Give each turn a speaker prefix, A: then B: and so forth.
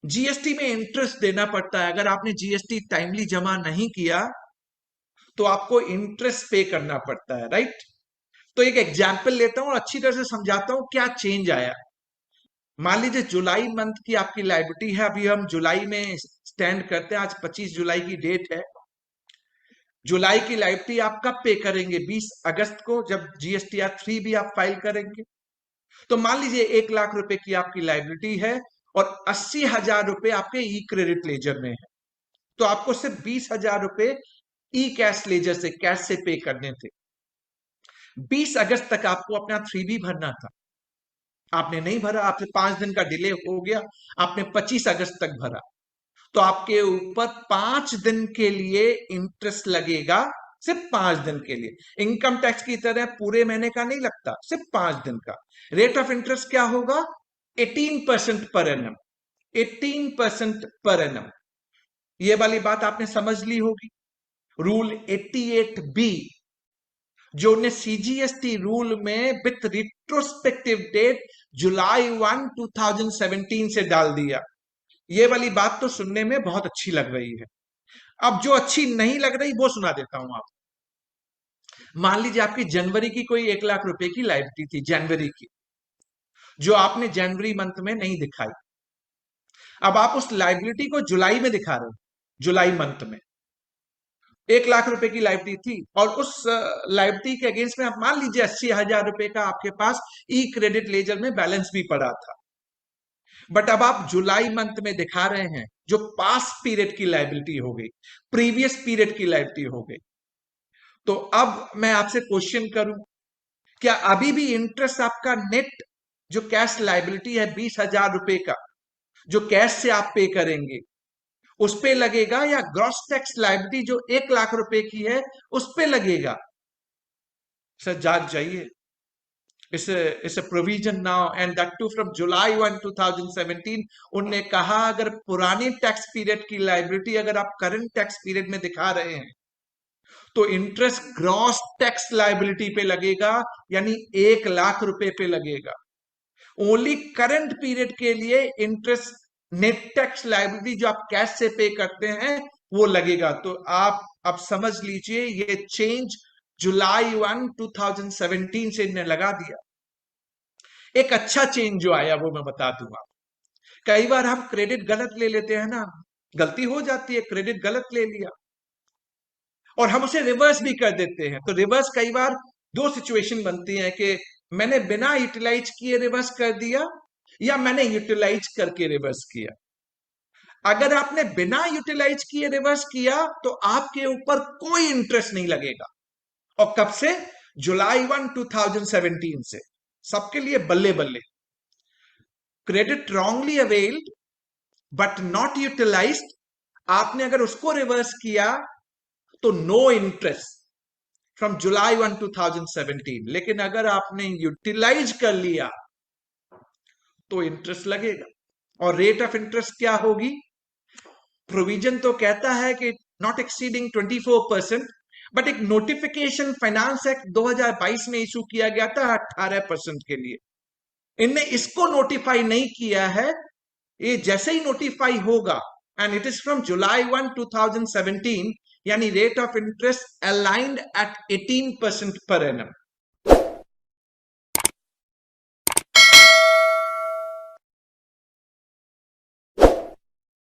A: GST में interest देना पड़ता है। अगर आपने जीएसटी टाइमली जमा नहीं किया तो आपको इंटरेस्ट पे करना पड़ता है, राइट। तो एक एग्जाम्पल लेता हूं और अच्छी तरह से समझाता हूं क्या चेंज आया। मान लीजिए जुलाई मंथ की आपकी लायबिलिटी है, अभी हम जुलाई में स्टैंड करते हैं, आज 25 जुलाई की डेट है। जुलाई की लायबिलिटी आप कब पे करेंगे? 20 अगस्त को, जब जीएसटीआर 3 भी आप फाइल करेंगे। तो मान लीजिए 1 लाख रुपए की आपकी लायबिलिटी है और 80,000 रुपए आपके ई क्रेडिट लेजर में है। तो आपको सिर्फ 20,000 रुपए ई कैश लेजर से, कैश से पे करने थे। 20 अगस्त तक आपको अपना 3B भरना था, आपने नहीं भरा, आपसे 5 दिन का डिले हो गया, आपने 25 अगस्त तक भरा। तो आपके ऊपर 5 दिन के लिए इंटरेस्ट लगेगा, सिर्फ 5 दिन के लिए। इनकम टैक्स की तरह पूरे महीने का नहीं लगता, सिर्फ 5 दिन का। रेट ऑफ इंटरेस्ट क्या होगा? 18% पर एनम। 18% per annum. ये वाली बात आपने समझ ली होगी। रूल 88B, जो ने सीजीएसटी रूल में विथ रिट्रोस्पेक्टिव डेट जुलाई 1, 2017 से डाल दिया। ये वाली बात तो सुनने में बहुत अच्छी लग रही है। अब जो अच्छी नहीं लग रही वो सुना देता हूं आपको। मान लीजिए आपकी जनवरी की कोई 1 लाख रुपए की लायबिलिटी थी, जनवरी की, जो आपने जनवरी मंथ में नहीं दिखाई। अब आप उस लायबिलिटी को जुलाई में दिखा रहे हो, जुलाई मंथ में 1 लाख रुपए की लायबिलिटी थी, और उस लायबिलिटी के अगेंस्ट में आप मान लीजिए 80,000 रुपए का आपके पास ई क्रेडिट लेजर में बैलेंस भी पड़ा था। बट अब आप जुलाई मंथ में दिखा रहे हैं, जो पास पीरियड की लायबिलिटी हो गई, प्रीवियस पीरियड की लायबिलिटी हो गई। तो अब मैं आपसे क्वेश्चन करूं, क्या अभी भी इंटरेस्ट आपका नेट जो कैश लायबिलिटी है 20,000 रुपए का, जो कैश से आप पे करेंगे, उस पे लगेगा, या ग्रॉस टैक्स लायबिलिटी जो 1 लाख रुपए की है उस पे लगेगा? सर जाग जाइए। इस provision now and that too from July 1, 2017। उनने कहा अगर पुरानी टैक्स पीरियड की लायबिलिटी अगर आप करंट टैक्स पीरियड में दिखा रहे हैं तो इंटरेस्ट ग्रॉस टैक्स लायबिलिटी पे लगेगा, यानी 1 लाख रुपए पे लगेगा। ओनली करंट पीरियड के लिए इंटरेस्ट नेट टैक्स लायबिलिटी जो आप कैश से पे करते हैं वो लगेगा। तो आप अब समझ लीजिए ये चेंज जुलाई 1, 2017 से इन्हें लगा दिया। एक अच्छा चेंज जो आया वो मैं बता दूंगा। कई बार हम क्रेडिट गलत ले लेते हैं ना, गलती हो जाती है, क्रेडिट गलत ले लिया और हम उसे रिवर्स भी कर देते हैं। तो रिवर्स कई बार दो सिचुएशन बनती है कि मैंने बिना यूटिलाइज किए रिवर्स कर दिया, या मैंने यूटिलाइज करके रिवर्स किया। अगर आपने बिना यूटिलाइज किए रिवर्स किया तो आपके ऊपर कोई इंटरेस्ट नहीं लगेगा। और कब से? जुलाई 1, 2017 से। सबके लिए बल्ले बल्ले। Credit wrongly availed but not utilised, आपने अगर उसको रिवर्स किया तो नो इंटरेस्ट फ्रॉम जुलाई 1, 2017। लेकिन अगर आपने यूटिलाइज कर लिया तो इंटरेस्ट लगेगा। और रेट ऑफ इंटरेस्ट क्या होगी? प्रोविजन तो कहता है कि नॉट एक्सीडिंग 24%, बट एक नोटिफिकेशन फाइनेंस एक्ट 2022 में इशू किया गया था 18% के लिए। इनने इसको नोटिफाई नहीं किया है। ये जैसे ही नोटिफाई होगा, and it is from July 1, 2017, यानी rate of interest aligned at 18% per annum.